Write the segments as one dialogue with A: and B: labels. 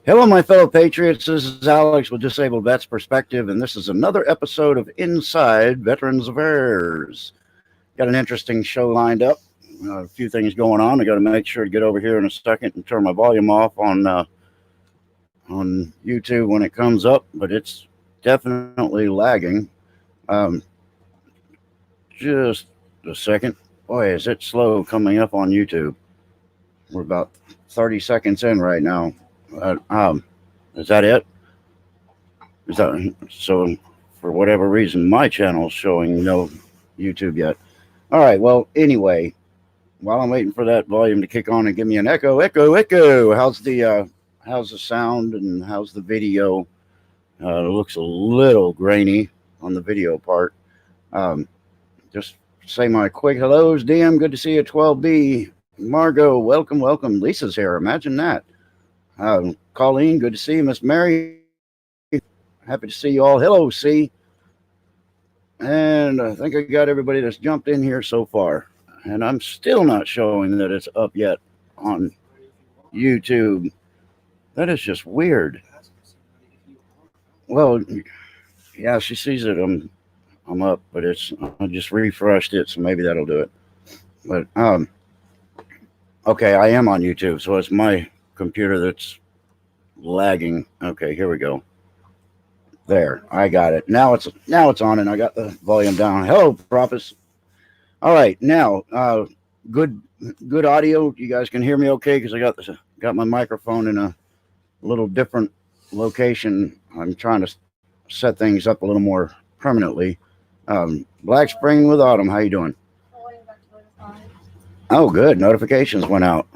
A: Hello, my fellow patriots. This is Alex with Disabled Vets Perspective, and this is another episode of Inside Veterans Affairs. Got an interesting show lined up. A few things going on. I got to make sure to get over here in a second and turn my volume off on YouTube when it comes up, but it's definitely lagging. Um, just a second. Boy, is it slow coming up on YouTube. We're about 30 seconds in right now. Is that it? Is that so? For whatever reason, my channel's showing no YouTube yet. All right. Well, anyway, while I'm waiting for that volume to kick on and give me an echo, how's the sound and how's the video? It looks a little grainy on the video part. Just say my quick hellos. DM, good to see you. 12B, Margot, welcome. Lisa's here. Imagine that. Colleen, good to see you. Miss Mary, happy to see you all. Hello, C. And I think I got everybody that's jumped in here so far. And I'm still not showing that it's up yet on YouTube. That is just weird. Well, yeah, she sees it. I'm up, but I just refreshed it, so maybe that'll do it. But okay, I am on YouTube, so it's my computer that's lagging. Okay, here we go. There, I got it. Now it's on, and I got the volume down. Hello, Propus. All right, now good audio. You guys can hear me okay because I got my microphone in a little different location. I'm trying to set things up a little more permanently. Black Spring with Autumn, how you doing? Oh, good. Notifications went out.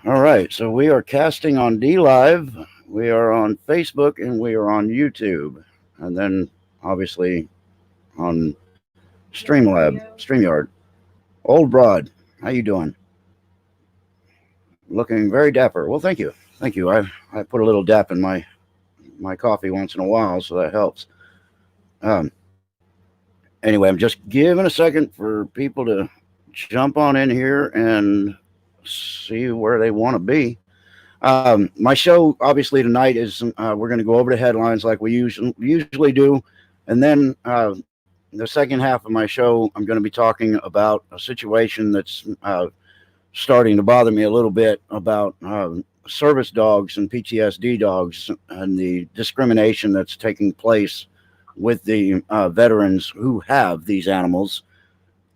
A: All right, so we are casting on DLive, we are on Facebook, and we are on YouTube, and then obviously on StreamYard. Old Broad, how you doing? Looking very dapper. Well, thank you. I put a little dap in my coffee once in a while, so that helps. Anyway, I'm just giving a second for people to jump on in here and see where they want to be. My show, obviously, tonight is we're going to go over the headlines like we usually do, and then the second half of my show, I'm going to be talking about a situation that's starting to bother me a little bit about service dogs and PTSD dogs and the discrimination that's taking place with the veterans who have these animals.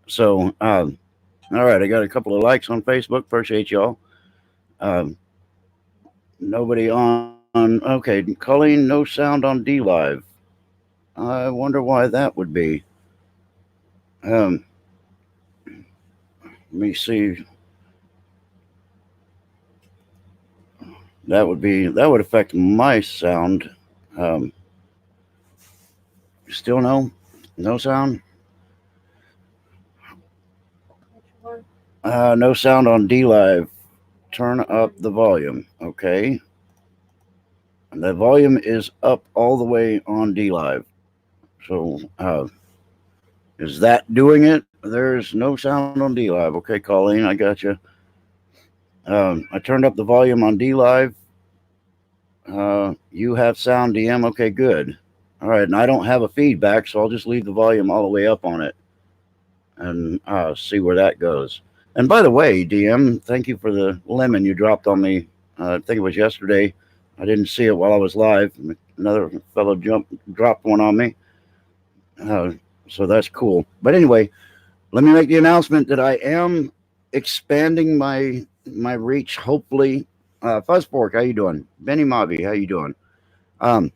A: So, all right, I got a couple of likes on Facebook. Appreciate y'all. Nobody on. Okay, Colleen, no sound on DLive. I wonder why that would be. Let me see. That would affect my sound. Still no sound. No sound on DLive. Turn up the volume. Okay. And the volume is up all the way on DLive. So is that doing it? There's no sound on DLive. Okay, Colleen, I got you. I turned up the volume on DLive. You have sound, DM. Okay, good. All right, and I don't have a feedback, so I'll just leave the volume all the way up on it and see where that goes. And by the way, DM, thank you for the lemon you dropped on me. I think it was yesterday. I didn't see it while I was live. Another fellow dropped one on me. So that's cool. But anyway, let me make the announcement that I am expanding my reach, hopefully. Fuzzpork, how you doing? Benny Mobby, how you doing? I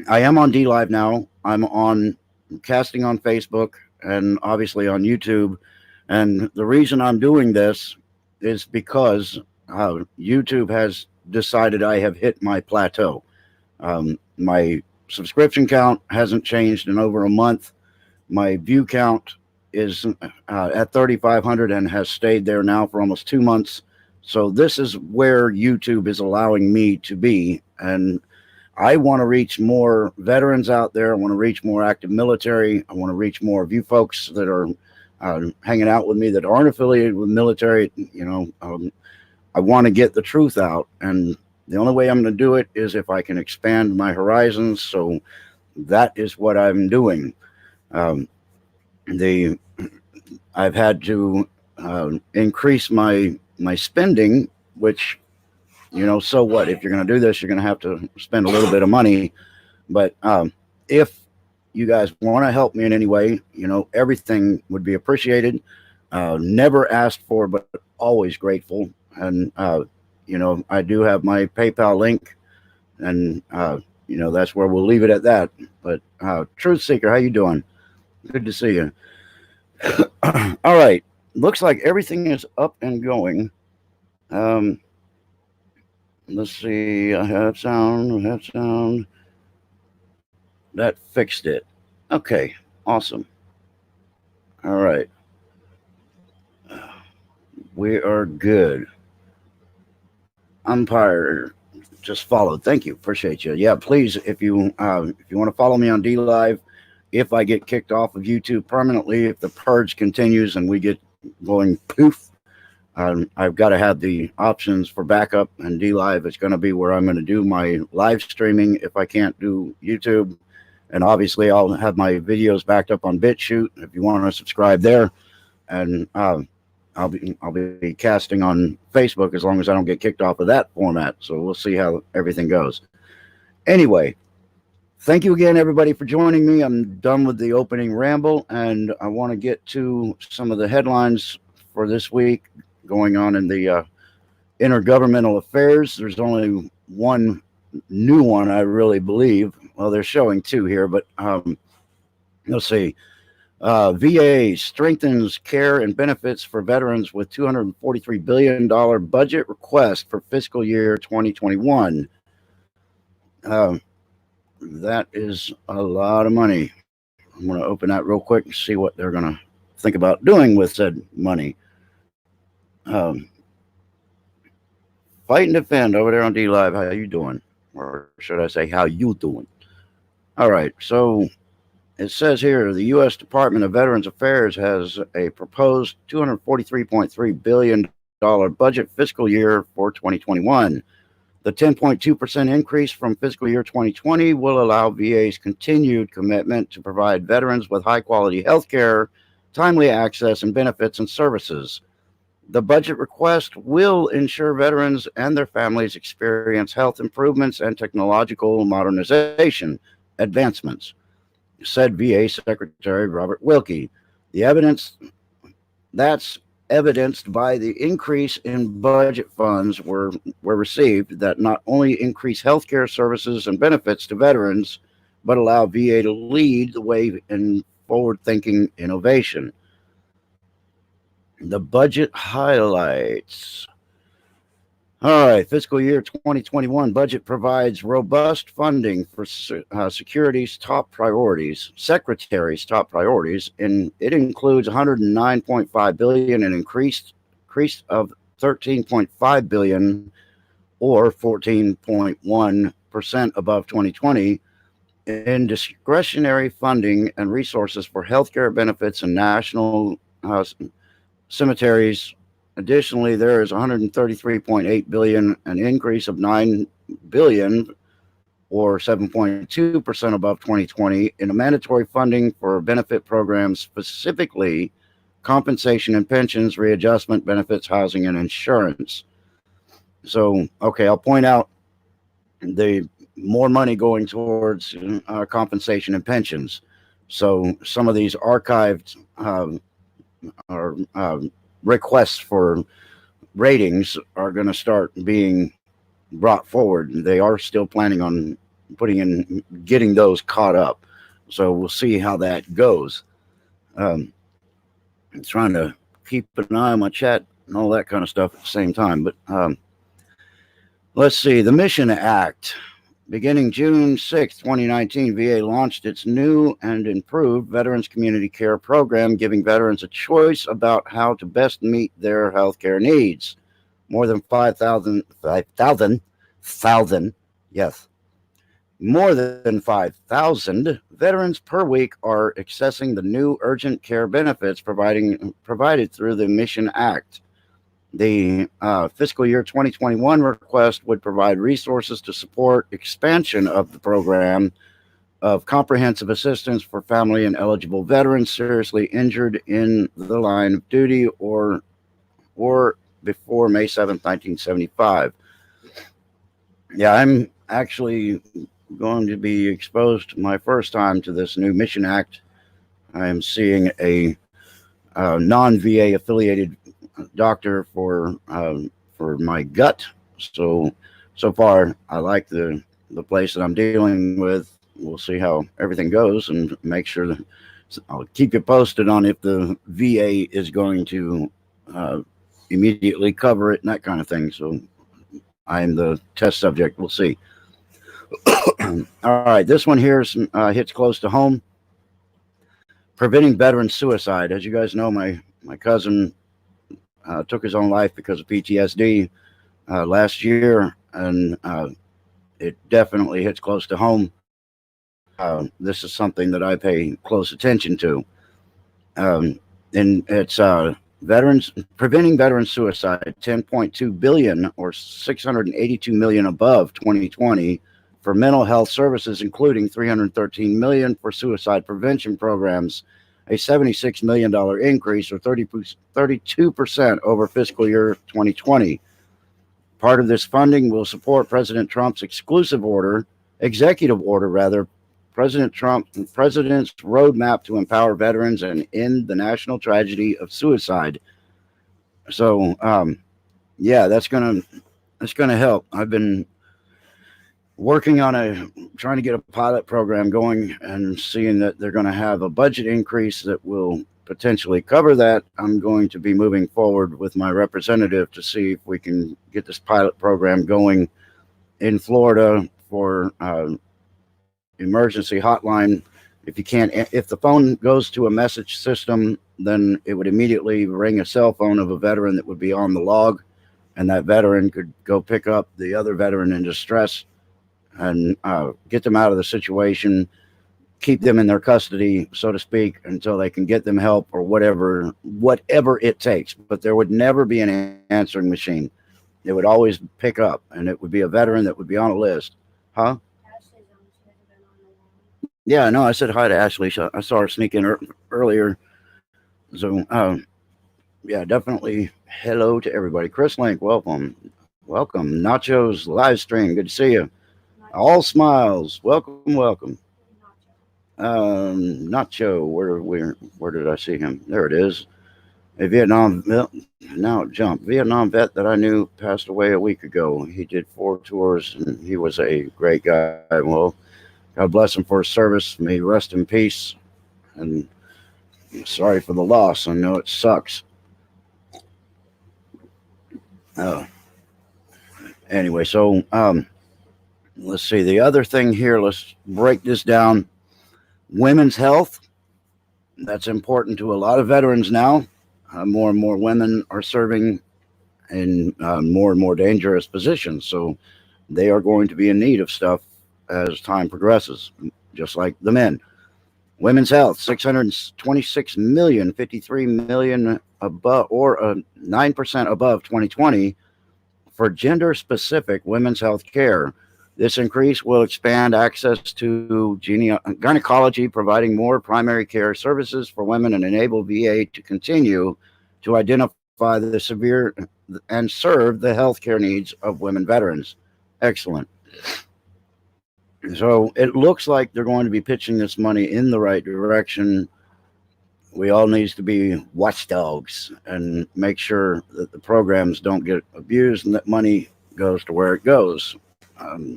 A: am on DLive now. I'm on casting on Facebook and obviously on YouTube. And the reason I'm doing this is because YouTube has decided I have hit my plateau. My subscription count hasn't changed in over a month. My view count is at 3,500 and has stayed there now for almost 2 months. So this is where YouTube is allowing me to be. And I want to reach more veterans out there. I want to reach more active military. I want to reach more of you folks that are hanging out with me that aren't affiliated with military. I want to get the truth out. And The only way I'm going to do it is if I can expand my horizons. So that is what I'm doing. Um, the I've had to increase my spending, which, so what? If you're going to do this, you're going to have to spend a little bit of money. But if you guys want to help me in any way, everything would be appreciated. Never asked for, but always grateful. And I do have my PayPal link, and that's where we'll leave it at that. But Truth Seeker, how you doing? Good to see you. All right, looks like everything is up and going. Let's see. I have sound. That fixed it. Okay, awesome. All right, we are good. Umpire just followed. Thank you. Appreciate you. Yeah, please, if you want to follow me on D Live, if I get kicked off of YouTube permanently, if the purge continues and we get going poof, I've got to have the options for backup, and D Live is going to be where I'm going to do my live streaming if I can't do YouTube. And obviously I'll have my videos backed up on BitChute if you want to subscribe there. And I'll be casting on Facebook as long as I don't get kicked off of that format. So we'll see how everything goes. Anyway, thank you again, everybody, for joining me. I'm done with the opening ramble, and I want to get to some of the headlines for this week going on in the intergovernmental affairs. There's only one new one, I really believe. Well, they're showing two here, but let's see. VA strengthens care and benefits for veterans with $243 billion budget request for fiscal year 2021. That is a lot of money. I'm going to open that real quick and see what they're going to think about doing with said money. Fight and Defend over there on D Live. How you doing? Or should I say, how you doing? All right, so it says here the U.S. Department of Veterans Affairs has a proposed $243.3 billion budget fiscal year for 2021. The 10.2% increase from fiscal year 2020 will allow VA's continued commitment to provide veterans with high-quality health care, timely access, and benefits and services. The budget request will ensure veterans and their families experience health improvements and technological modernization advancements, said VA Secretary Robert Wilkie. The evidence that's evidenced by the increase in budget funds were received that not only increase healthcare services and benefits to veterans, but allow VA to lead the way in forward-thinking innovation. The budget highlights. All right, fiscal year 2021 budget provides robust funding for Secretary's top priorities, and it includes $109.5 billion and increase of $13.5 billion, or 14.1% above 2020, in discretionary funding and resources for healthcare benefits and national cemeteries. Additionally, there is $133.8 billion, an increase of $9 billion, or 7.2% above 2020, in a mandatory funding for benefit programs, specifically compensation and pensions, readjustment benefits, housing, and insurance. So, okay, I'll point out the more money going towards compensation and pensions. So some of these archived requests for ratings are going to start being brought forward. They are still planning on getting those caught up. So we'll see how that goes. I'm trying to keep an eye on my chat and all that kind of stuff at the same time. But let's see. The Mission Act. Beginning June 6, 2019, VA launched its new and improved Veterans Community Care Program, giving veterans a choice about how to best meet their health care needs. More than 5,000, yes, more than 5,000 veterans per week are accessing the new urgent care benefits provided through the Mission Act. The fiscal year 2021 request would provide resources to support expansion of the program of comprehensive assistance for family and eligible veterans seriously injured in the line of duty or before May 7th, 1975. Yeah, I'm actually going to be exposed my first time to this new Mission Act. I am seeing a non-VA affiliated doctor for my gut. So far, I like the place that I'm dealing with. We'll see how everything goes and make sure that I'll keep you posted on if the VA is going to immediately cover it and that kind of thing. So I'm the test subject. We'll see. All right, this one here hits close to home. Preventing veteran suicide. As you guys know, my cousin took his own life because of PTSD last year, and it definitely hits close to home. This is something that I pay close attention to, and it's preventing veteran suicide. 10.2 billion or 682 million above 2020 for mental health services, including 313 million for suicide prevention programs, a $76 million increase or 32% over fiscal year 2020. Part of this funding will support President Trump's executive order, President's roadmap to empower veterans and end the national tragedy of suicide. So, yeah, that's gonna help. I've been working on trying to get a pilot program going and seeing that they're going to have a budget increase that will potentially cover that. I'm going to be moving forward with my representative to see if we can get this pilot program going in Florida for emergency hotline. If the phone goes to a message system, then it would immediately ring a cell phone of a veteran that would be on the log, and that veteran could go pick up the other veteran in distress and get them out of the situation, keep them in their custody, so to speak, until they can get them help or whatever it takes. But there would never be an answering machine. It would always pick up, and it would be a veteran that would be on a list. Huh? Yeah, no, I said hi to Ashley. I saw her sneak in earlier. So, yeah, definitely hello to everybody. Chris Link, welcome. Nacho's live stream, good to see you. All smiles. Welcome. Nacho, where did I see him? There it is. A Vietnam vet that I knew passed away a week ago. He did 4 tours, and he was a great guy. Well, God bless him for his service. May he rest in peace. And sorry for the loss. I know it sucks. Anyway, so let's see. The other thing here, let's break this down. Women's health. That's important to a lot of veterans now. More and more women are serving in more and more dangerous positions. So they are going to be in need of stuff as time progresses, just like the men. Women's health, 626 million, 53 million above, or 9% above 2020 for gender-specific women's health care. This increase will expand access to gynecology, providing more primary care services for women and enable VA to continue to identify the severe and serve the healthcare needs of women veterans. Excellent. So it looks like they're going to be pitching this money in the right direction. We all need to be watchdogs and make sure that the programs don't get abused and that money goes to where it goes.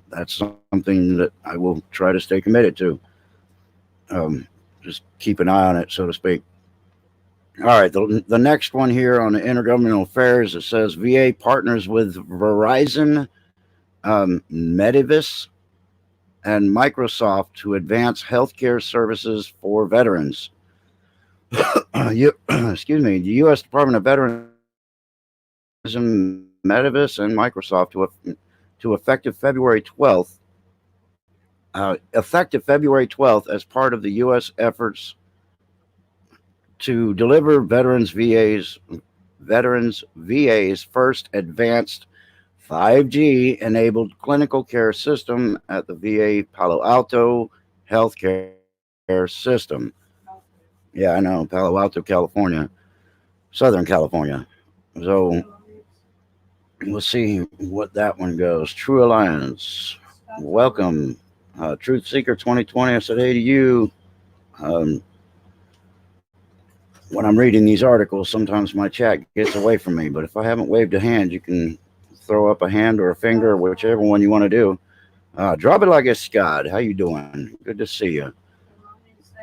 A: That's something that I will try to stay committed to. Just keep an eye on it, so to speak. All right, the next one here on the intergovernmental affairs, it says VA partners with Verizon, Medivis, and Microsoft to advance healthcare services for veterans. Excuse me, the U.S. Department of Veterans, Medivis, and Microsoft to effective February 12th. Effective February 12th as part of the U.S. efforts to deliver veterans VAs Veterans VA's first advanced 5G enabled clinical care system at the VA Palo Alto Healthcare System. Yeah, I know, Palo Alto, California, Southern California. So we'll see what that one goes. True Alliance, welcome. Truth Seeker 2020, I said, hey to you. Um, when I'm reading these articles, sometimes my chat gets away from me, but if I haven't waved a hand, you can throw up a hand or a finger, or whichever one you want to do. Drop it like a Scott. How you doing? Good to see you.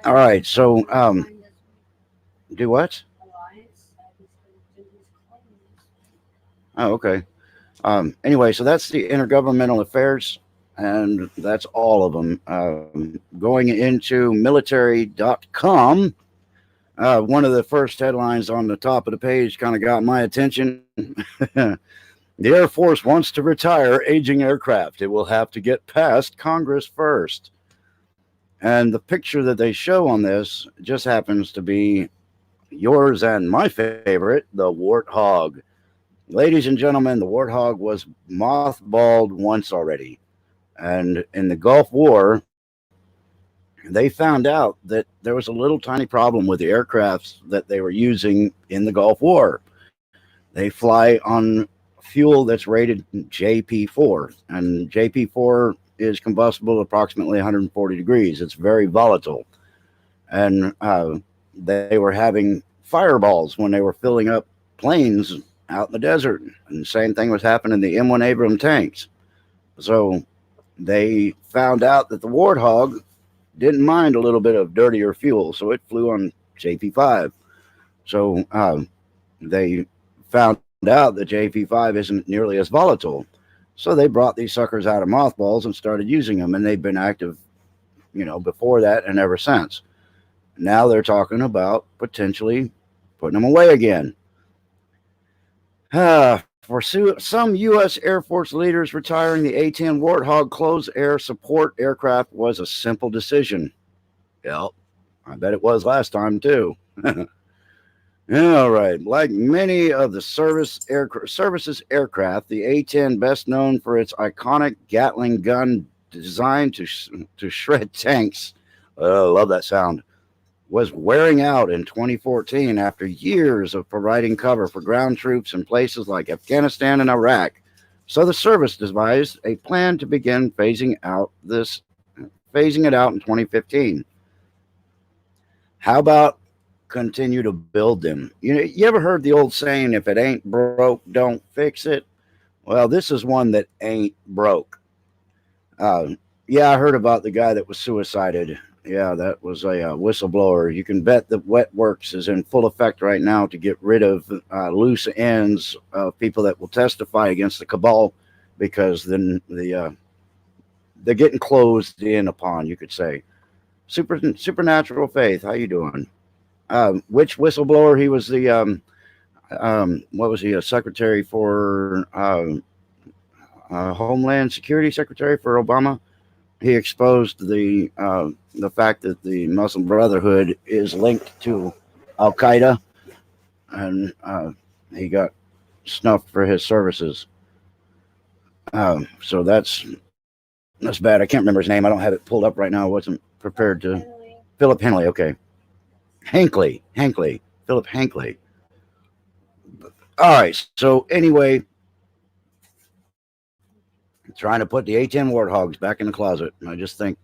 A: All right, so do what? Oh, okay. Anyway, so that's the intergovernmental affairs, and that's all of them. Going into military.com, one of the first headlines on the top of the page kind of got my attention. The Air Force wants to retire aging aircraft. It will have to get past Congress first. And the picture that they show on this just happens to be yours and my favorite, the Warthog. Ladies and gentlemen, the Warthog was mothballed once already. And in the Gulf War, they found out that there was a little tiny problem with the aircrafts that they were using in the Gulf War. They fly on fuel that's rated JP4, and JP4 is combustible approximately 140 degrees. It's very volatile. And they were having fireballs when they were filling up planes out in the desert. And the same thing was happening in the M1 Abrams tanks. So they found out that the Warthog didn't mind a little bit of dirtier fuel, so it flew on JP5. So they found out that JP5 isn't nearly as volatile. So they brought these suckers out of mothballs and started using them, and they've been active, before that and ever since. Now they're talking about potentially putting them away again. For some U.S. Air Force leaders, retiring the A-10 Warthog close air support aircraft was a simple decision. Yep, I bet it was last time too. All right. Like many of the services aircraft, the A-10, best known for its iconic Gatling gun designed to shred tanks, I love that sound, was wearing out in 2014 after years of providing cover for ground troops in places like Afghanistan and Iraq. So the service devised a plan to begin phasing it out in 2015. How about continue to build them? You ever heard the old saying, if it ain't broke, don't fix it? Well, this is one that ain't broke. Yeah, I heard about the guy that was suicided. Yeah, that was a whistleblower. You can bet that Wet Works is in full effect right now to get rid of loose ends of people that will testify against the cabal, because then they're getting closed in upon, you could say. Supernatural Faith, how you doing? Which whistleblower? He was the what was he? A secretary for Homeland Security Secretary for Obama. He exposed the fact that the Muslim Brotherhood is linked to Al Qaeda, and he got snuffed for his services. So that's bad. I can't remember his name. I don't have it pulled up right now. I wasn't prepared to. Philip Henley. Okay, Hinckley. Philip Hinckley. All right. So anyway, trying to put the A-10 Warthogs back in the closet. I just think,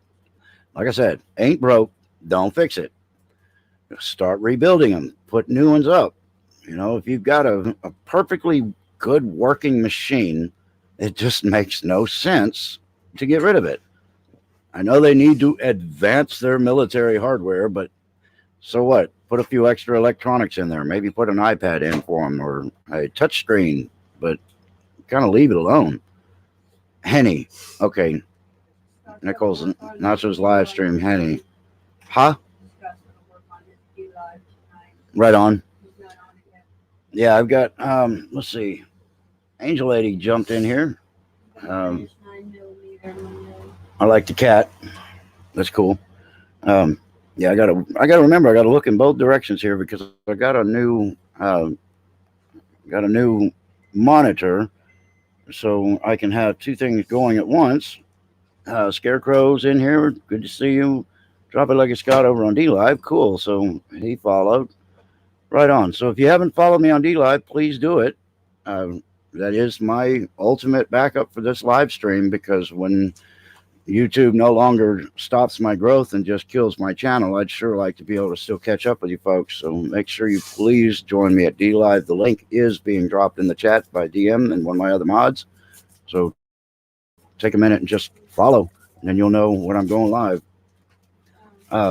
A: like I said, ain't broke, don't fix it. Start rebuilding them. Put new ones up. If you've got a perfectly good working machine, it just makes no sense to get rid of it. I know they need to advance their military hardware, but so what? Put a few extra electronics in there. Maybe put an iPad in for them or a touch screen, but kind of leave it alone. Henny. Okay. Nichols Nacho's live stream. Henny. Huh? Right on. Yeah, I've got, let's see. Angel Lady jumped in here. I like the cat. That's cool. Yeah, I gotta remember, I gotta look in both directions here because I got a new got a new monitor, so I can have two things going at once. Scarecrow's in here. Good to see you. Drop it like a Scott over on D Live. Cool. So he followed. Right on. So if you haven't followed me on D Live, please do it. Uh, that is my ultimate backup for this live stream, because when YouTube no longer stops my growth and just kills my channel, I'd sure like to be able to still catch up with you folks. So make sure you please join me at D Live. The link is being dropped in the chat by DM and one of my other mods. So take a minute and just follow, and then you'll know when I'm going live.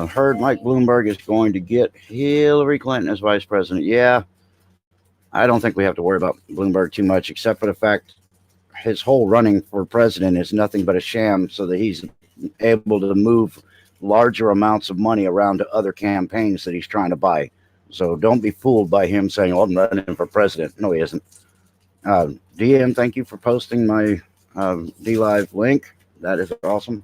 A: Heard Mike Bloomberg is going to get Hillary Clinton as vice president. Yeah, I don't think we have to worry about Bloomberg too much, except for the fact his whole running for president is nothing but a sham so that he's able to move larger amounts of money around to other campaigns that he's trying to buy. So don't be fooled by him saying, oh, I'm running for president. No, he isn't. DM, thank you for posting my D-Live link. That is awesome.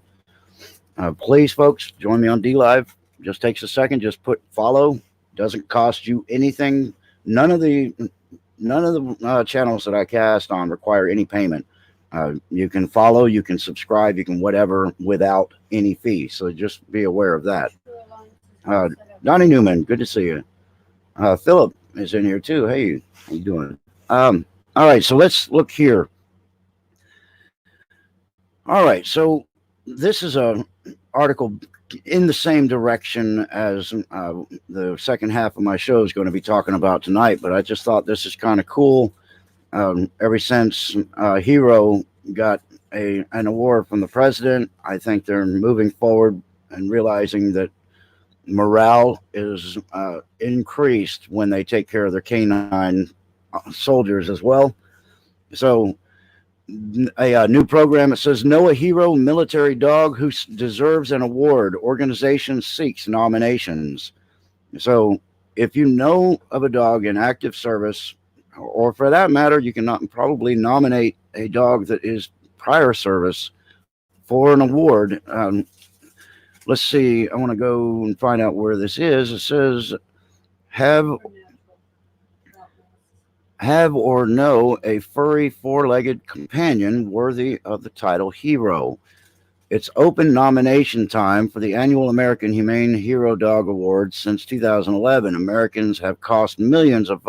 A: Please, folks, join me on D-Live. Just takes a second. Just put follow. Doesn't cost you anything. None of the channels that I cast on require any payment. You can follow, you can subscribe, you can whatever without any fee. So just be aware of that. Donnie Newman, good to see you. Philip is in here too. Hey, how you doing? All right, so let's look here. All right, so this is a article in the same direction as the second half of my show is going to be talking about tonight, but I just thought this is kind of cool. Ever since Hero got an award from the president, I think they're moving forward and realizing that morale is increased when they take care of their canine soldiers as well. So a new program, it says, know a hero military dog who deserves an award. Organization seeks nominations. So if you know of a dog in active service, or for that matter, you can probably nominate a dog that is prior service for an award. Let's see. I want to go and find out where this is. It says, have or know a furry four-legged companion worthy of the title hero. It's open nomination time for the annual American Humane Hero Dog Awards since 2011. Americans have cast millions of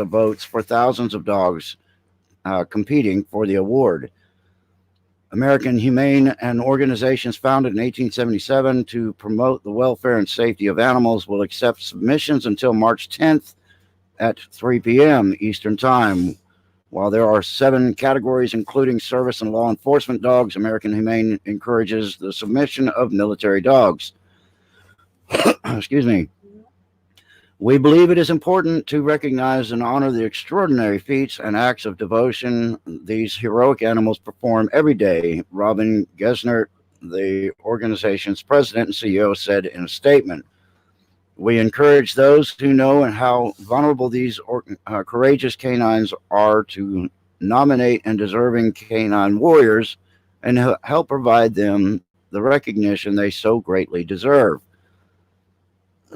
A: votes for thousands of dogs competing for the award. American Humane, an organization founded in 1877 to promote the welfare and safety of animals, will accept submissions until March 10th at 3 p.m. Eastern Time. While there are 7 categories, including service and law enforcement dogs, American Humane encourages the submission of military dogs. Excuse me. We believe it is important to recognize and honor the extraordinary feats and acts of devotion these heroic animals perform every day, Robin Gesner, the organization's president and CEO, said in a statement. We encourage those who know and how vulnerable these courageous canines are to nominate and deserving canine warriors and help provide them the recognition they so greatly deserve.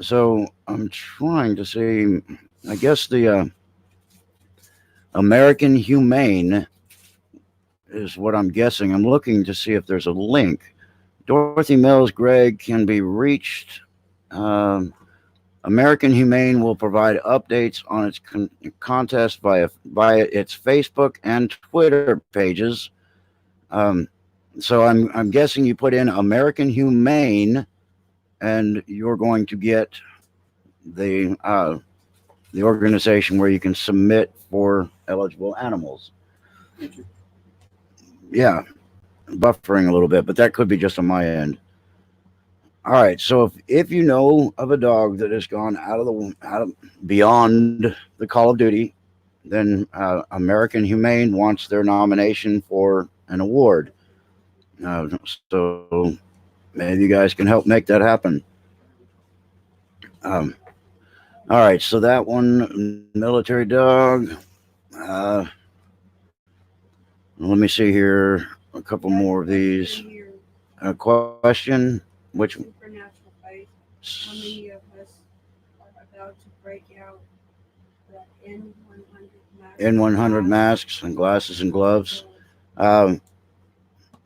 A: So I'm trying to see, I guess the American Humane is what I'm guessing. I'm looking to see if there's a link. Dorothy Mills Gregg can be reached. American Humane will provide updates on its contest via its Facebook and Twitter pages. So I'm guessing you put in American Humane, and you're going to get the organization where you can submit for eligible animals. Yeah, buffering a little bit, but that could be just on my end. All right, so if you know of a dog that has gone out of beyond the call of duty, then American Humane wants their nomination for an award. So maybe you guys can help make that happen. All right, so that one, military dog. Let me see here. A couple more of these. Question. Which
B: supernatural faith. How many of us are about to break out
A: N100 masks and glasses and gloves. Um,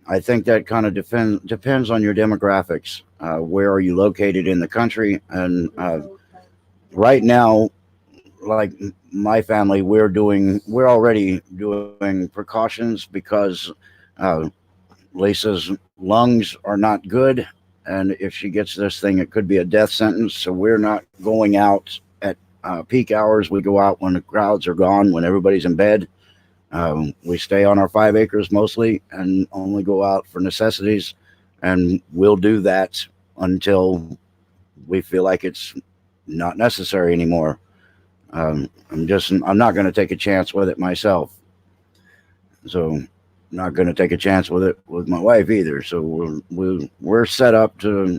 A: I think that kind of depends on your demographics. Where are you located in the country? And right now, like my family, we're already doing precautions because uh, Lisa's lungs are not good, and if she gets this thing, it could be a death sentence. So we're not going out at peak hours. We go out when the crowds are gone, when everybody's in bed. We stay on our 5 acres mostly and only go out for necessities, and we'll do that until we feel like it's not necessary anymore. I'm not going to take a chance with it myself. So not going to take a chance with it with my wife either. So we're set up to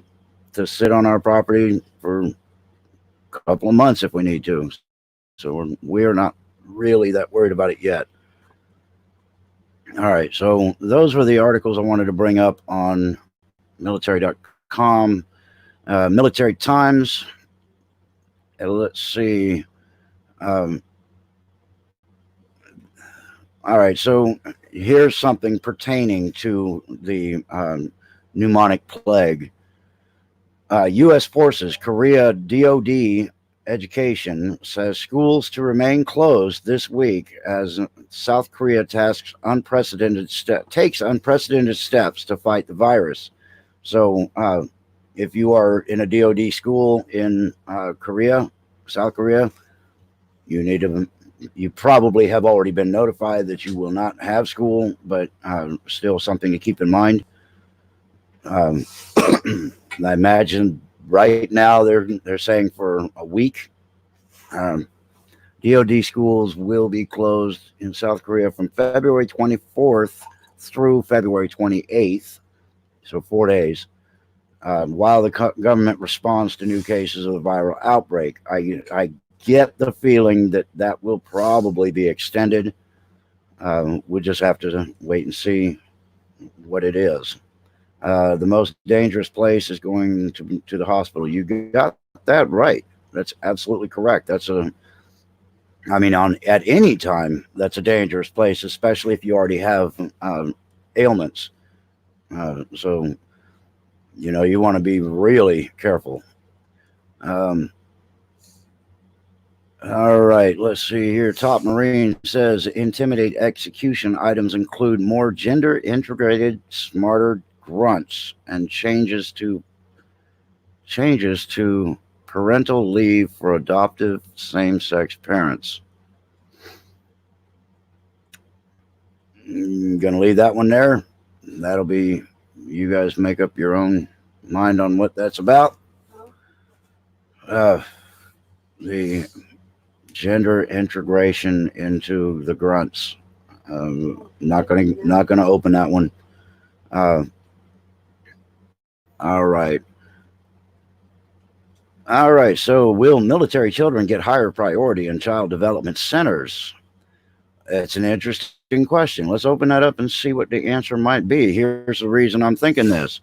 A: sit on our property for a couple of months if we need to. So we're not really that worried about it yet. All right, so those were the articles I wanted to bring up on military.com. Military Times. Let's see. All right, so here's something pertaining to the pneumonic plague. U.S. Forces, Korea DoD Education says schools to remain closed this week as South Korea takes unprecedented steps to fight the virus. So if you are in a DoD school in South Korea, you probably have already been notified that you will not have school, but still something to keep in mind. I imagine right now they're saying for a week. DoD schools will be closed in South Korea from February 24th through February 28th, so 4 days, while the government responds to new cases of the viral outbreak. I get the feeling that will probably be extended. We'll just have to wait and see what it is. The most dangerous place is going to the hospital. You got that right. That's absolutely correct. At any time, that's a dangerous place, especially if you already have ailments. So, you want to be really careful. All right, let's see here. Top Marine says intimidate execution items include more gender integrated, smarter grunts and changes to parental leave for adoptive same-sex parents. I'm gonna leave that one there. That'll be, you guys make up your own mind on what that's about. The gender integration into the grunts. Not gonna open that one. All right. So, will military children get higher priority in child development centers? It's an interesting question. Let's open that up and see what the answer might be. Here's the reason I'm thinking this.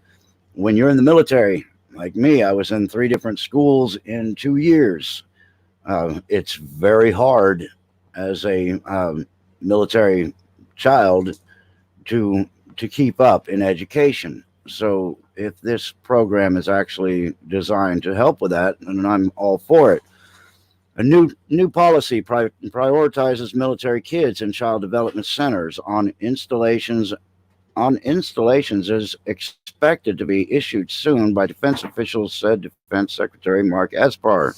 A: When you're in the military, like me, I was in 3 different schools in 2 years. It's very hard as a military child to keep up in education. So if this program is actually designed to help with that, then I'm all for it. A new policy prioritizes military kids in child development centers on installations is expected to be issued soon by defense officials, said Defense Secretary Mark Esper.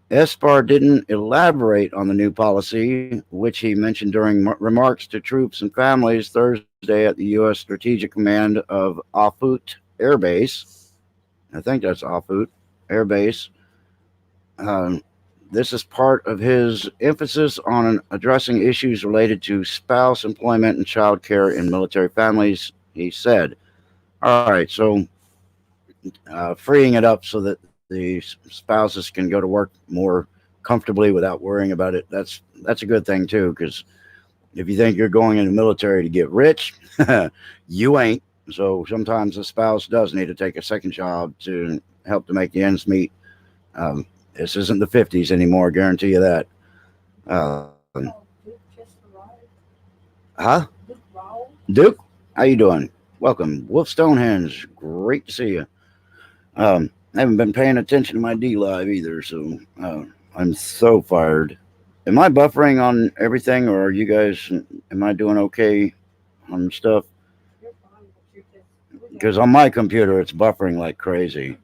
A: Esper didn't elaborate on the new policy, which he mentioned during remarks to troops and families Thursday at the U.S. Strategic Command of Offutt Air Base. I think that's Offutt Air Base. This is part of his emphasis on addressing issues related to spouse employment and child care in military families, he said. All right, so freeing it up so that the spouses can go to work more comfortably without worrying about it. That's a good thing too, because if you think you're going in the military to get rich, you ain't. So sometimes the spouse does need to take a second job to help to make the ends meet. This isn't the 50s anymore, I guarantee you that. Uh, huh? Duke, how you doing? Welcome. Wolf Stonehenge, great to see you. I haven't been paying attention to my D Live either, so I'm so fired. Am I buffering on everything, or are you guys? Am I doing okay on stuff? Because on my computer, it's buffering like crazy.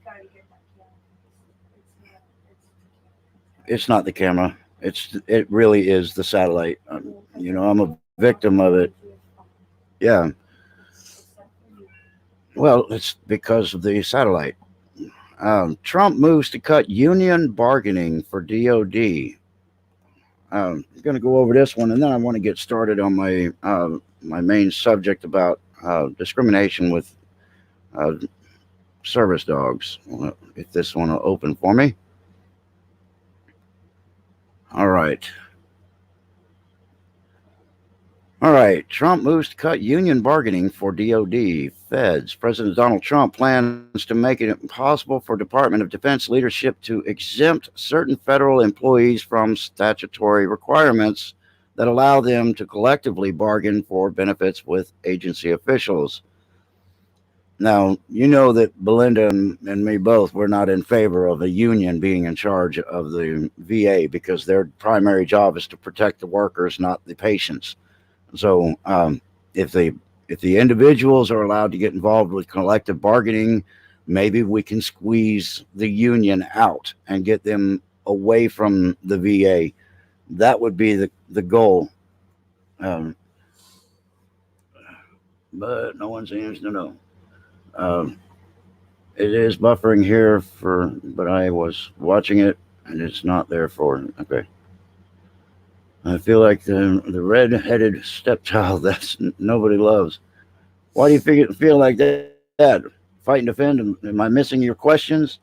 A: It's not the camera. It really is the satellite. I'm a victim of it. Yeah. Well, it's because of the satellite. Trump moves to cut union bargaining for DOD. I'm going to go over this one, and then I want to get started on my main subject about discrimination with uh, service dogs. If this one will open for me. All right. All right. Trump moves to cut union bargaining for DOD. Feds. President Donald Trump plans to make it impossible for Department of Defense leadership to exempt certain federal employees from statutory requirements that allow them to collectively bargain for benefits with agency officials. Now, you know that Belinda and me both were not in favor of a union being in charge of the VA because their primary job is to protect the workers, not the patients. So, if the individuals are allowed to get involved with collective bargaining, maybe we can squeeze the union out and get them away from the VA. That would be the goal. Um, but no one seems to know. Um, it is buffering here but I was watching it and it's not there for. Okay. I feel like the red-headed stepchild that nobody loves. Why do you feel like that? Fight and defend? Am I missing your questions?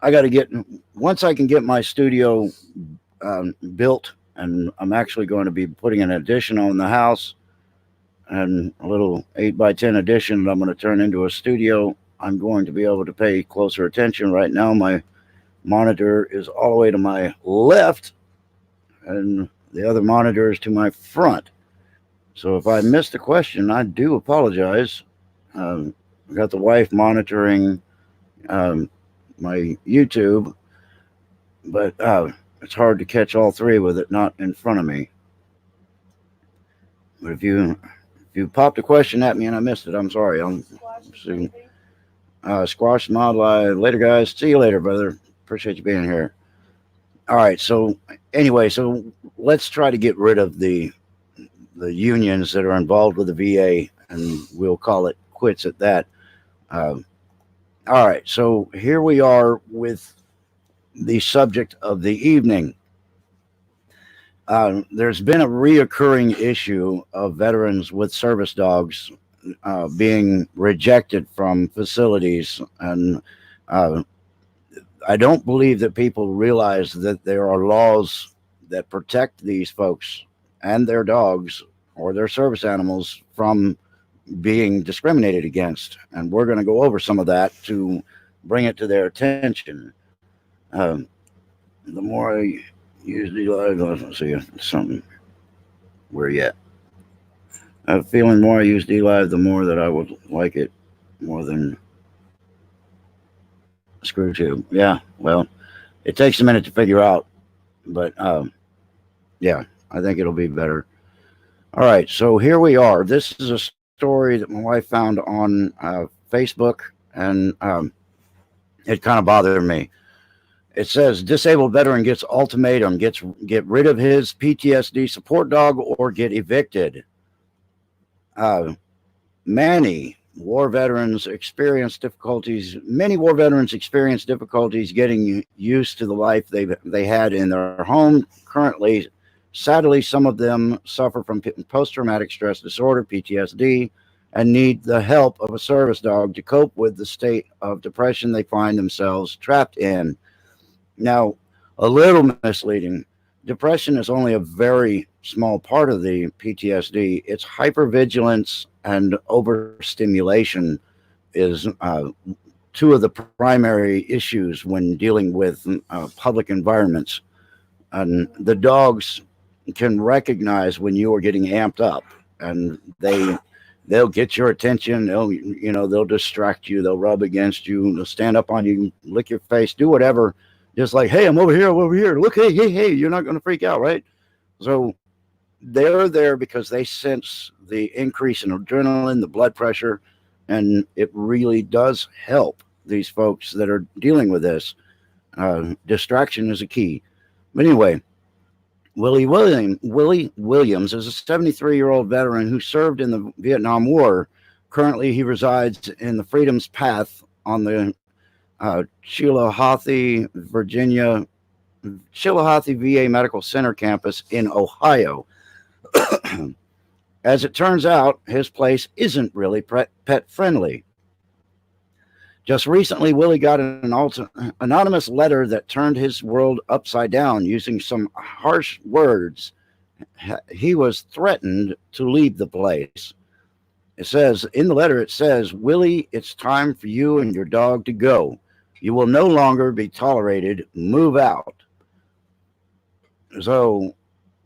A: I got to once I can get my studio built, and I'm actually going to be putting an addition on the house, and a little 8x10 addition that I'm going to turn into a studio. I'm going to be able to pay closer attention. Right now, my monitor is all the way to my left, and the other monitor is to my front. So if I missed a question, I do apologize. I got the wife monitoring my YouTube, but it's hard to catch all three with it not in front of me. But if you popped a question at me and I missed it, I'm sorry. I'm soon. Squash Mod Live. Later, guys. See you later, brother. Appreciate you being here. All right. So anyway, so let's try to get rid of the unions that are involved with the VA, and we'll call it quits at that. All right. So here we are with the subject of the evening. There's been a reoccurring issue of veterans with service dogs being rejected from facilities, and I don't believe that people realize that there are laws that protect these folks and their dogs or their service animals from being discriminated against, and we're going to go over some of that to bring it to their attention. The more I use the live, let's see something. Where you at? I have a feeling the more I use D Live, the more that I would like it more than ScrewTube. Yeah, well, it takes a minute to figure out, but yeah, I think it'll be better. All right, so here we are. This is a story that my wife found on Facebook, and it kind of bothered me. It says disabled veteran gets ultimatum, get rid of his PTSD support dog or get evicted. Many war veterans experience difficulties getting used to the life they had in their home. Currently, sadly, some of them suffer from post-traumatic stress disorder, PTSD, and need the help of a service dog to cope with the state of depression they find themselves trapped in. Now, a little misleading. Depression is only a very small part of the PTSD. It's hypervigilance and overstimulation is two of the primary issues when dealing with public environments. And the dogs can recognize when you are getting amped up, and they'll get your attention. They'll distract you. They'll rub against you. They'll stand up on you, lick your face, do whatever. Just like, hey, I'm over here. I'm over here. Look, hey, hey, hey. You're not going to freak out, right? So they're there because they sense the increase in adrenaline, the blood pressure, and it really does help these folks that are dealing with this. Distraction is a key. But anyway, Willie Williams is a 73-year-old veteran who served in the Vietnam War. Currently, he resides in the Freedom's Path on the Chillicothe VA Medical Center campus in Ohio. As it turns out, his place isn't really pet friendly. Just recently, Willie got an anonymous letter that turned his world upside down using some harsh words. He was threatened to leave the place. It says, in the letter, it says, Willie, it's time for you and your dog to go. You will no longer be tolerated. Move out. So,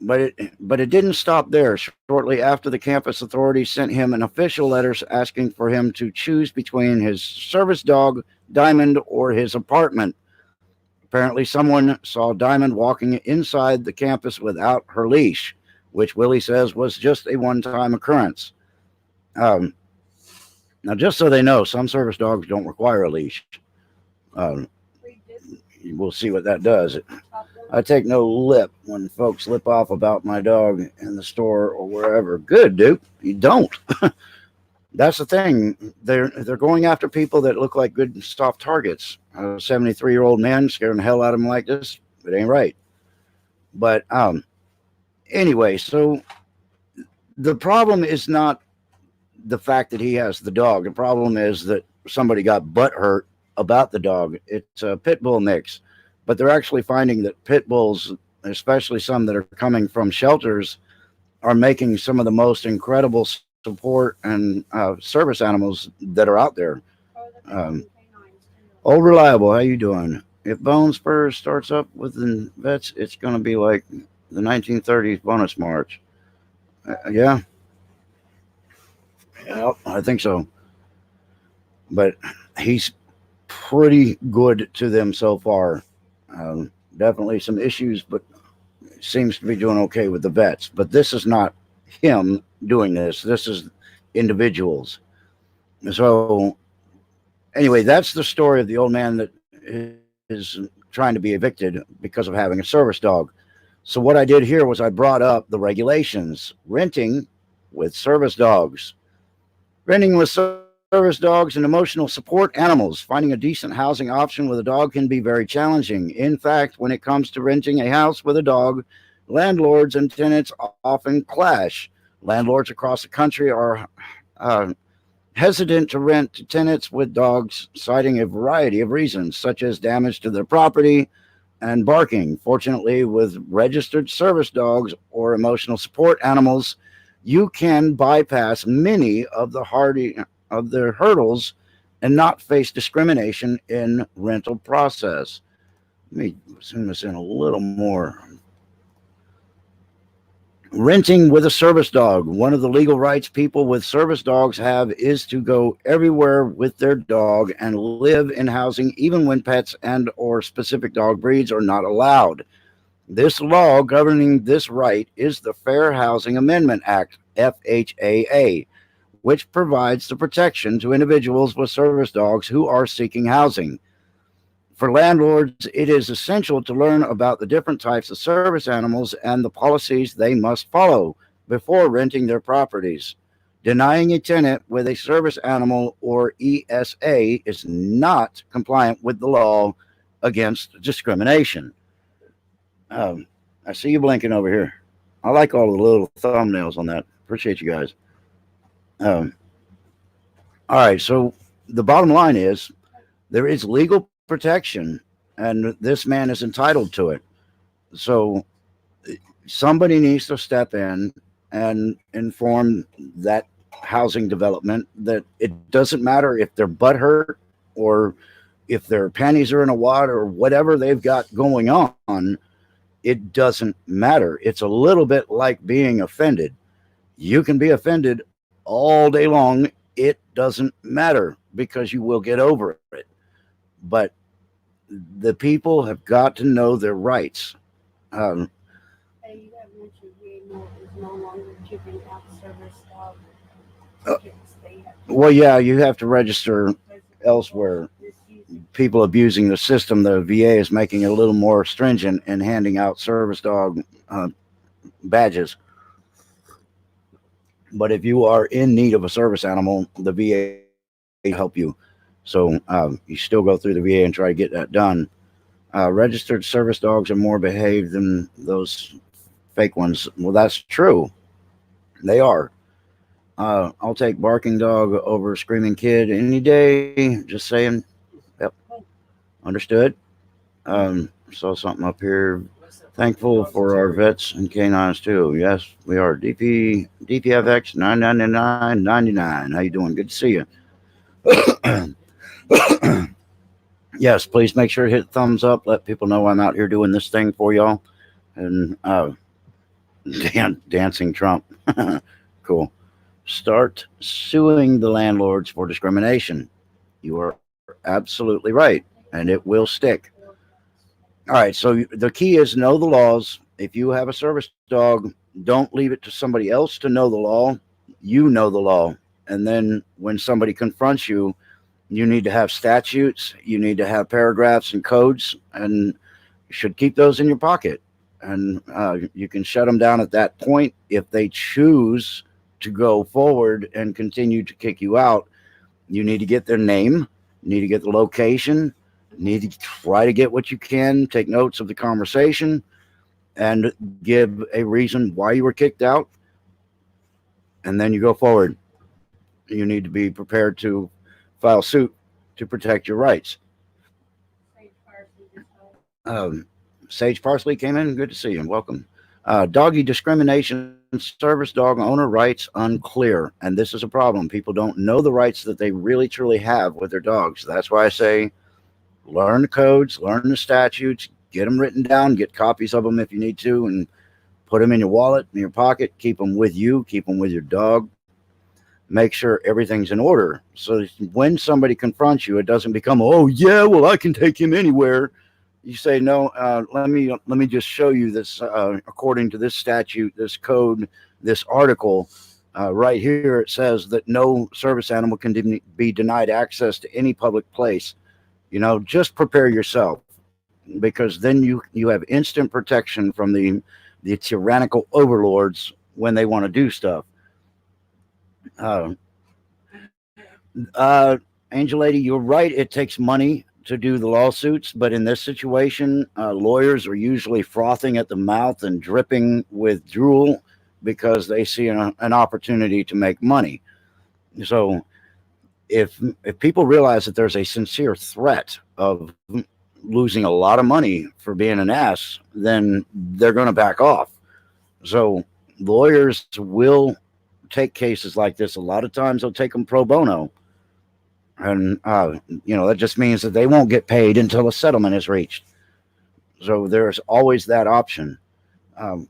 A: but it didn't stop there. Shortly after, the campus authorities sent him an official letter asking for him to choose between his service dog, Diamond, or his apartment. Apparently, someone saw Diamond walking inside the campus without her leash, which Willie says was just a one-time occurrence. Now, just so they know, some service dogs don't require a leash. We'll see what that does. I take no lip when folks lip off about my dog in the store or wherever. Good, dude. You don't. That's the thing. They're going after people that look like good soft targets. A 73-year-old man scaring the hell out of him like this, it ain't right. But anyway, so the problem is not the fact that he has the dog. The problem is that somebody got butt hurt about the dog. It's a pit bull mix. But they're actually finding that pit bulls, especially some that are coming from shelters, are making some of the most incredible support and service animals that are out there. Old Reliable, how you doing? If Bone Spurs starts up with the vets, it's going to be like the 1930s bonus march. Yeah, I think so. But he's pretty good to them so far. Definitely some issues, but seems to be doing okay with the vets. But this is not him doing this. This is individuals. So anyway, that's the story of the old man that is trying to be evicted because of having a service dog. So what I did here was I brought up the regulations. Renting with service dogs. Renting with service dogs and emotional support animals. Finding a decent housing option with a dog can be very challenging. In fact, when it comes to renting a house with a dog, landlords and tenants often clash. Landlords across the country are hesitant to rent to tenants with dogs, citing a variety of reasons, such as damage to their property and barking. Fortunately, with registered service dogs or emotional support animals, you can bypass many of their hurdles and not face discrimination in rental process. Let me zoom this in a little more. Renting with a service dog. One of the legal rights people with service dogs have is to go everywhere with their dog and live in housing even when pets and or specific dog breeds are not allowed. This law governing this right is the Fair Housing Amendment Act, FHAA, which provides the protection to individuals with service dogs who are seeking housing. For landlords, it is essential to learn about the different types of service animals and the policies they must follow before renting their properties. Denying a tenant with a service animal or ESA is not compliant with the law against discrimination. I see you blinking over here. I like all the little thumbnails on that. Appreciate you guys. All right, so the bottom line is there is legal protection, and this man is entitled to it. So somebody needs to step in and inform that housing development that it doesn't matter if their butt hurt or if their panties are in a wad or whatever they've got going on. it doesn't matter. It's a little bit like being offended. You can be offended all day long. It doesn't matter because you will get over it. But the people have got to know their rights. Um,
B: Hey, you have mentioned is no longer giving out service dog
A: uh,
B: tickets. They have
A: well, yeah, you have to register
B: because of people
A: elsewhere.
B: misusing.
A: People abusing the system. The VA is making it a little more stringent in handing out service dog badges. But if you are in need of a service animal, the VA will help you. So you still go through the VA and try to get that done. Registered service dogs are more behaved than those fake ones. Well, that's true. They are. I'll take barking dog over screaming kid any day. Just saying. Yep. Understood. Saw something up here. Thankful for our vets and canines too. Yes, we are. DPFX 999.99. How you doing? Good to see you. Yes, please make sure to hit thumbs up. Let people know I'm out here doing this thing for y'all. And dancing Trump. Cool. Start suing the landlords for discrimination. You are absolutely right, and it will stick. All right, so the key is know the laws. If you have a service dog, don't leave it to somebody else to know the law. You know the law. And then when somebody confronts you, you need to have statutes, you need to have paragraphs and codes, and you should keep those in your pocket. And you can shut them down at that point. If they choose to go forward and continue to kick you out, you need to get their name, you need to get the location, you need to try to get what you can, take notes of the conversation, and give a reason why you were kicked out. And then you go forward. You need to be prepared to file suit to protect your rights.
B: Sage Parsley just told.
A: Um, Sage Parsley came in. Good to see you. Welcome. Doggy discrimination, service dog owner rights unclear. And this is a problem. People don't know the rights that they really truly have with their dogs. That's why I say learn the codes, learn the statutes, get them written down, get copies of them if you need to, and put them in your wallet, in your pocket, keep them with you, keep them with your dog. Make sure everything's in order. So when somebody confronts you, it doesn't become, oh yeah, well I can take him anywhere. You say no. Let me just show you this. According to this statute, this code, this article, right here, it says that no service animal can be denied access to any public place. Just prepare yourself because then you have instant protection from the tyrannical overlords when they want to do stuff. Uh, Angel Lady, you're right. It takes money to do the lawsuits, but in this situation, lawyers are usually frothing at the mouth and dripping with drool because they see an opportunity to make money. So if people realize that there's a sincere threat of losing a lot of money for being an ass, then they're going to back off. So lawyers will take cases like this. A lot of times they'll take them pro bono. And, that just means that they won't get paid until a settlement is reached. So there's always that option.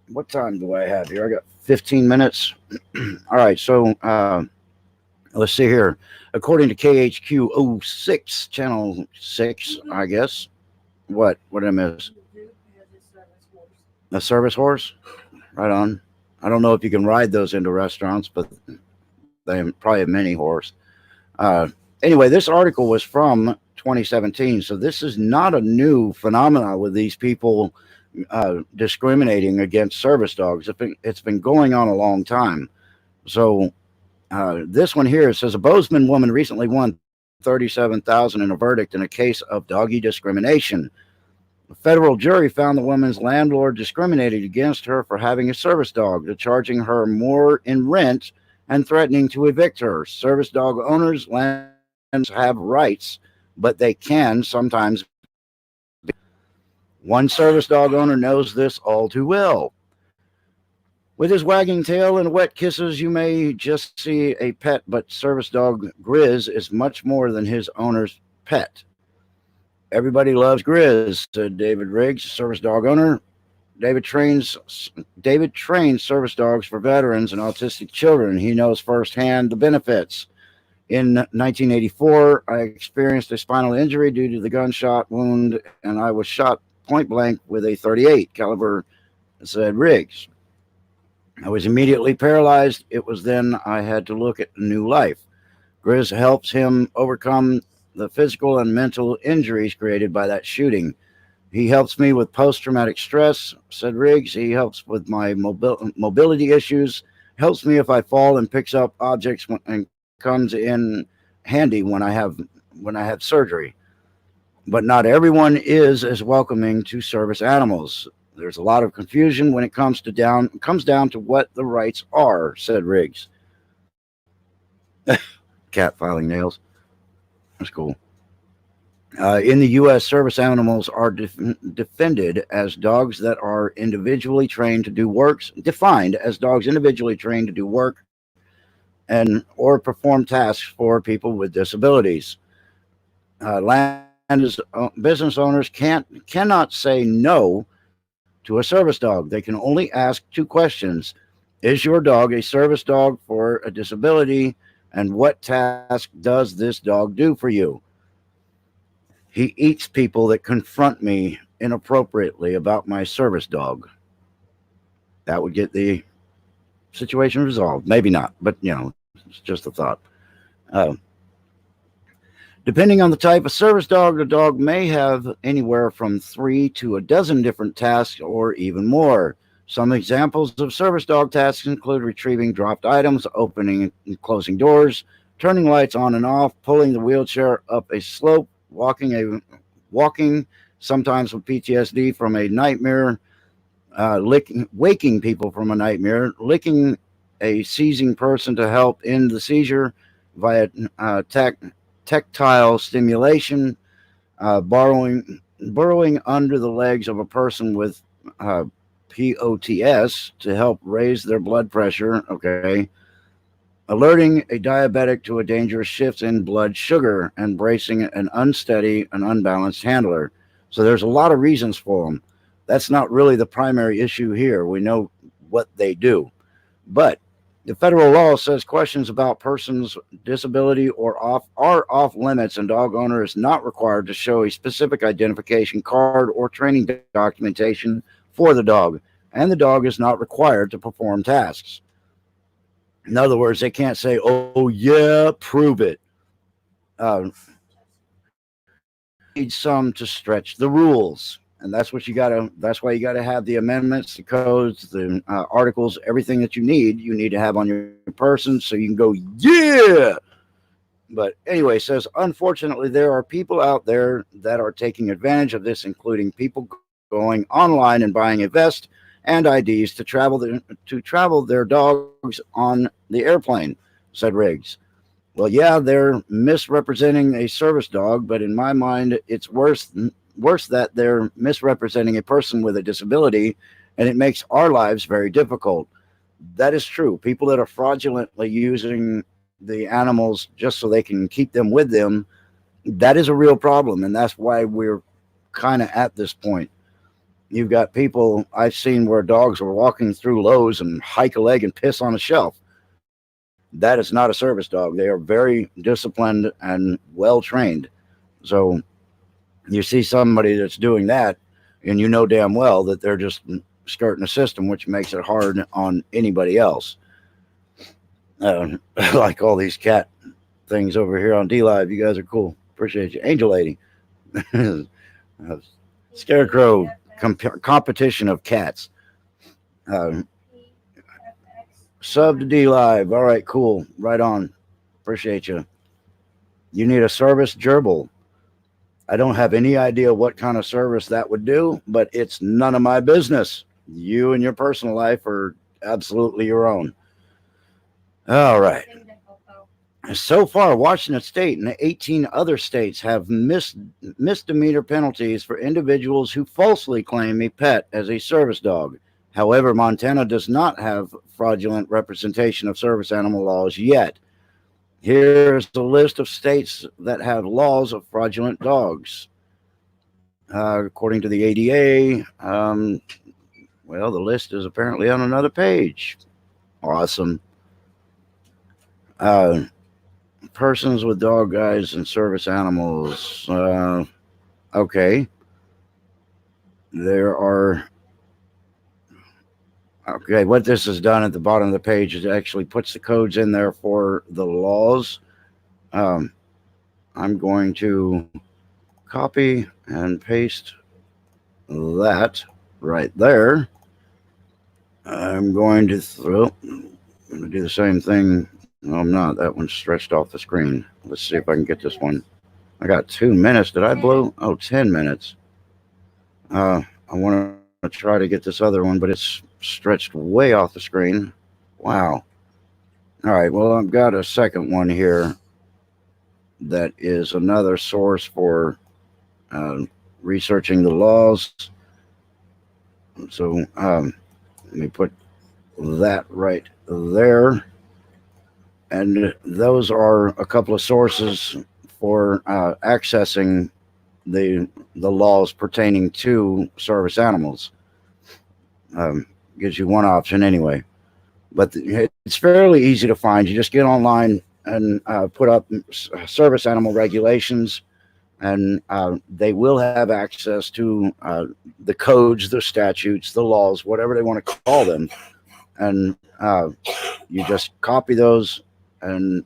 A: What time do I have here? I got 15 minutes. All right. So let's see here. According to KHQ 06, channel 6, I guess. What did I miss?
B: The Duke has a service horse.
A: A service horse? Right on. I don't know if you can ride those into restaurants, but they probably have mini horse. Anyway, this article was from 2017, so this is not a new phenomenon with these people discriminating against service dogs. It's been going on a long time. So this one here says a Bozeman woman recently won $37,000 in a verdict in a case of doggy discrimination. A federal jury found the woman's landlord discriminated against her for having a service dog, charging her more in rent and threatening to evict her. Service dog owners, landlords have rights, but they can sometimes. One service dog owner knows this all too well. With his wagging tail and wet kisses, you may just see a pet, but service dog Grizz is much more than his owner's pet. Everybody loves Grizz, said David Riggs, service dog owner. David trains David trains service dogs for veterans and autistic children. He knows firsthand the benefits. In 1984, I experienced a spinal injury due to the gunshot wound, and I was shot point blank with a 38 caliber, said Riggs. I was immediately paralyzed. It was then I had to look at a new life. Grizz helps him overcome the physical and mental injuries created by that shooting. He helps me with post-traumatic stress, said Riggs. He helps with my mobility issues, helps me if I fall and picks up objects and comes in handy when I have surgery. But not everyone is as welcoming to service animals. There's a lot of confusion when it comes down to what the rights are, said Riggs. Cat filing nails. That's cool. In the U.S., service animals are defended as dogs that are individually trained to do works, defined as dogs individually trained to do work and or perform tasks for people with disabilities. Business owners cannot say no to a service dog. They can only ask two questions. Is your dog a service dog for a disability? And what task does this dog do for you? He eats people that confront me inappropriately about my service dog. That would get the situation resolved. Maybe not, but it's just a thought. Depending on the type of service dog, the dog may have anywhere from 3 to a dozen different tasks or even more. Some examples of service dog tasks include retrieving dropped items, opening and closing doors, turning lights on and off, pulling the wheelchair up a slope, walking, sometimes with PTSD from a nightmare, waking people from a nightmare, licking a seizing person to help end the seizure via tactile stimulation, burrowing under the legs of a person with POTS to help raise their blood pressure, okay, alerting a diabetic to a dangerous shift in blood sugar, and bracing an unsteady and unbalanced handler. So there's a lot of reasons for them. That's not really the primary issue here. We know what they do. But the federal law says questions about persons' disability are off limits, and dog owner is not required to show a specific identification card or training documentation for the dog, and the dog is not required to perform tasks. In other words, they can't say, "Oh yeah, prove it." Need some to stretch the rules, and that's what you gotta. That's why you gotta have the amendments, the codes, the articles, everything that you need. You need to have on your person so you can go, yeah. But anyway, it says, unfortunately, there are people out there that are taking advantage of this, including people going online and buying a vest and IDs to travel their dogs on the airplane, said Riggs. Well, yeah, they're misrepresenting a service dog, but in my mind, it's worse that they're misrepresenting a person with a disability, and it makes our lives very difficult. That is true. People that are fraudulently using the animals just so they can keep them with them, that is a real problem, and that's why we're kind of at this point. You've got people I've seen where dogs are walking through Lowe's and hike a leg and piss on a shelf. That is not a service dog. They are very disciplined and well trained. So you see somebody that's doing that, and you know damn well that they're just skirting the system, which makes it hard on anybody else. Like all these cat things over here on D Live. You guys are cool. Appreciate you. Angel Lady. Scarecrow competition of cats. Sub to D Live. All right, cool. Right on. Appreciate you. You need a service gerbil. I don't have any idea what kind of service that would do, but it's none of my business. You and your personal life are absolutely your own. All right. So far, Washington State and 18 other states have misdemeanor penalties for individuals who falsely claim a pet as a service dog. However, Montana does not have fraudulent representation of service animal laws yet. Here's a list of states that have laws of fraudulent dogs. According to the ADA, Well, the list is apparently on another page. Awesome. Uh, Persons with dog guides and service animals. Okay. There are. Okay, what this has done at the bottom of the page is it actually puts the codes in there for the laws. Um, I'm going to copy and paste that right there. I'm going to do the same thing. No, I'm not. That one's stretched off the screen. Let's see if I can get this one. I got 2 minutes. Did I blow? Oh, 10 minutes. I want to try to get this other one, but it's stretched way off the screen. Wow. All right. Well, I've got a second one here that is another source for researching the laws. So let me put that right there. And those are a couple of sources for accessing the laws pertaining to service animals. Gives you one option anyway, but it's fairly easy to find. You just get online and put up service animal regulations, and they will have access to the codes, the statutes, the laws, whatever they want to call them, and you just copy those and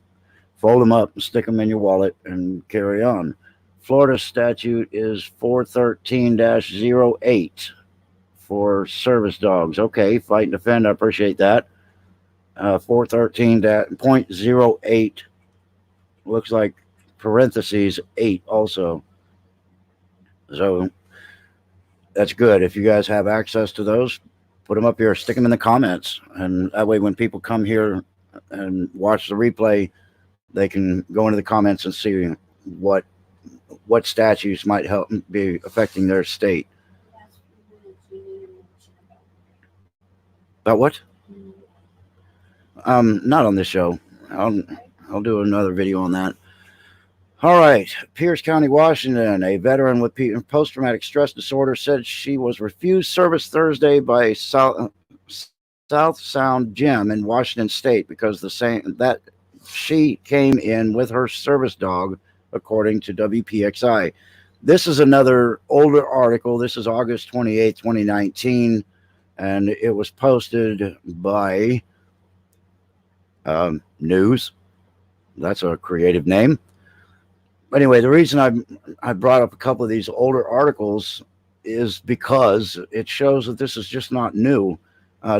A: fold them up and stick them in your wallet and carry on. Florida statute is 413-08 for service dogs. Okay, fight and defend. I appreciate that. 413.08 looks like parentheses 8 also. So that's good. If you guys have access to those, put them up here, stick them in the comments, and that way when people come here and watch the replay, they can go into the comments and see what statutes might help be affecting their state. About what? Not on this show. I'll do another video on that. All right. Pierce County, Washington. A veteran with post-traumatic stress disorder said she was refused service Thursday by South Sound Gym in Washington State because that she came in with her service dog, according to WPXI. This is another older article. This is August 28, 2019, and it was posted by News. That's a creative name. Anyway, the reason I brought up a couple of these older articles is because it shows that this is just not new.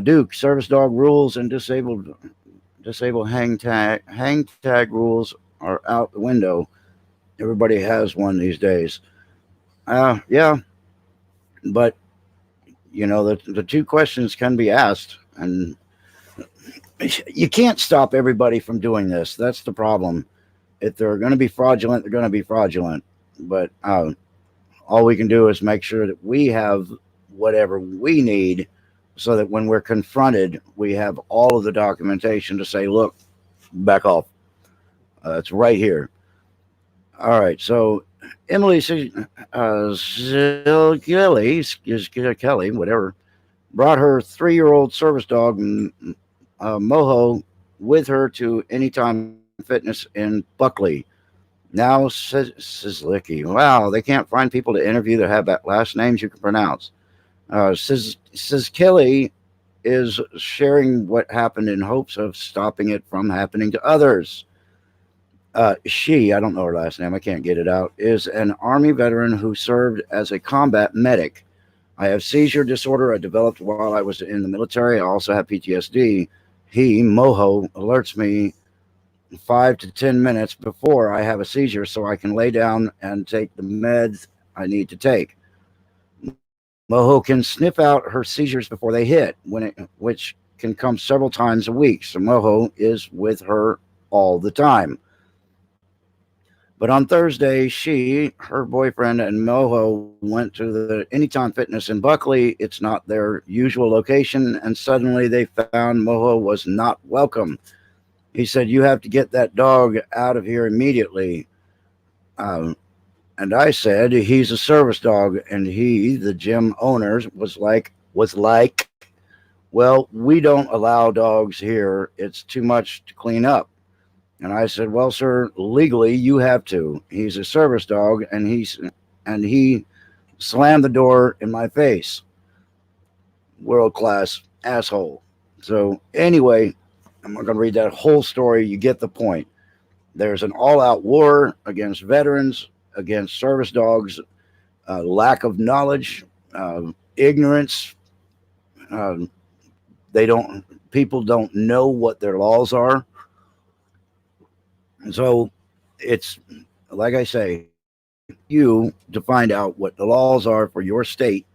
A: Duke, service dog rules and disable hang tag rules are out the window. Everybody has one these days. Yeah, but you know the two questions can be asked, and you can't stop everybody from doing this. That's the problem. If they're going to be fraudulent, they're going to be fraudulent. But all we can do is make sure that we have whatever we need so that when we're confronted, we have all of the documentation to say, look, back off. It's right here. All right. So Emily Kelly, whatever, brought her 3-year-old service dog, Moho, with her to Anytime Fitness in Buckley. Now, Sizlicki. Wow, they can't find people to interview that have that last names you can pronounce. Kelly is sharing what happened in hopes of stopping it from happening to others. She, I don't know her last name, I can't get it out, is an Army veteran who served as a combat medic. I have seizure disorder I developed while I was in the military. I also have PTSD. Moho, alerts me 5 to 10 minutes before I have a seizure so I can lay down and take the meds I need to take. Moho can sniff out her seizures before they hit, which can come several times a week. So Moho is with her all the time. But on Thursday, she, her boyfriend, and Moho went to the Anytime Fitness in Buckley. It's not their usual location, and suddenly they found Moho was not welcome. He said, "You have to get that dog out of here immediately." And I said, "He's a service dog." And he, the gym owner, was like, was like, well, we don't allow dogs here. It's too much to clean up. And I said, well, sir, legally you have to. He's a service dog, and he slammed the door in my face. World class asshole. So anyway, I'm not going to read that whole story. You get the point. There's an all-out war against veterans, against service dogs, lack of knowledge, ignorance. People don't know what their laws are. So it's, like I say, you to find out what the laws are for your state,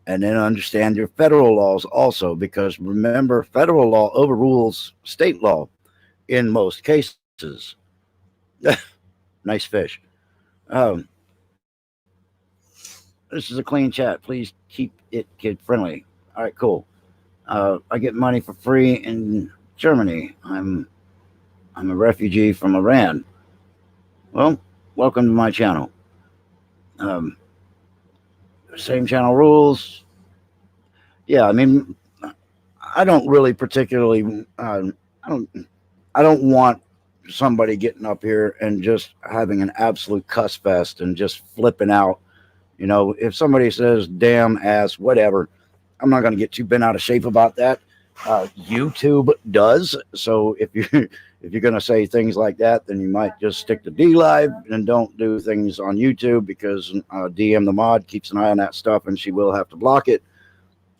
A: and then understand your federal laws also, because remember, federal law overrules state law in most cases. Nice fish. Um, this is a clean chat. Please keep it kid friendly. All right, cool. I get money for free in Germany. I'm a refugee from Iran. Well, welcome to my channel. Same channel rules. Yeah, I mean, I don't really particularly. I don't want somebody getting up here and just having an absolute cuss fest and just flipping out. You know, if somebody says "damn ass," whatever, I'm not going to get too bent out of shape about that. YouTube does. So if you're going to say things like that, then you might just stick to D Live and don't do things on YouTube, because DM the mod keeps an eye on that stuff, and she will have to block it.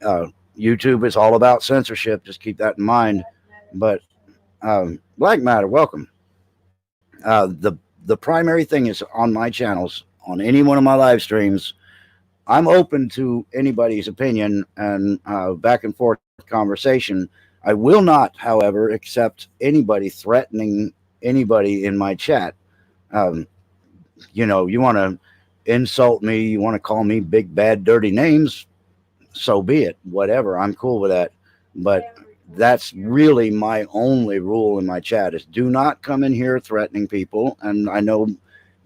A: YouTube is all about censorship. Just keep that in mind. But Black Matter, welcome. The primary thing is on my channels, on any one of my live streams, I'm open to anybody's opinion and back and forth conversation. I will not, however, accept anybody threatening anybody in my chat. You know, you want to insult me, you want to call me big, bad, dirty names, so be it. Whatever, I'm cool with that. But that's really my only rule in my chat, is do not come in here threatening people. And I know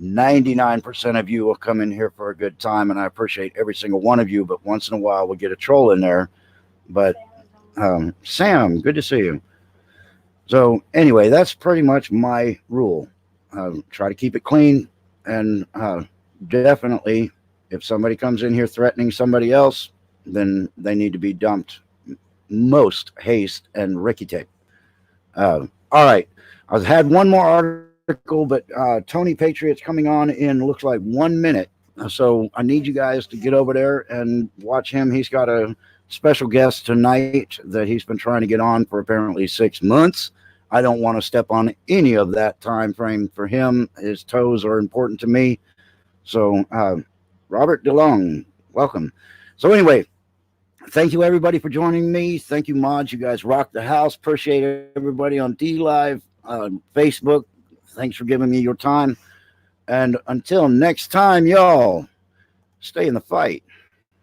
A: 99% of you will come in here for a good time, and I appreciate every single one of you, but once in a while we'll get a troll in there. But Sam, good to see you. So anyway, that's pretty much my rule. Try to keep it clean, and definitely if somebody comes in here threatening somebody else, then they need to be dumped most haste and Ricky tape. All right, I've had one more article, but Tony Patriot's coming on in looks like 1 minute, so I need you guys to get over there and watch him. He's got a special guest tonight that he's been trying to get on for apparently 6 months. I don't want to step on any of that time frame for him. His toes are important to me. So Robert DeLong, welcome. So anyway, thank you everybody for joining me. Thank you, mods. You guys rock the house. Appreciate everybody on D Live, Facebook. Thanks for giving me your time. And until next time, y'all, stay in the fight.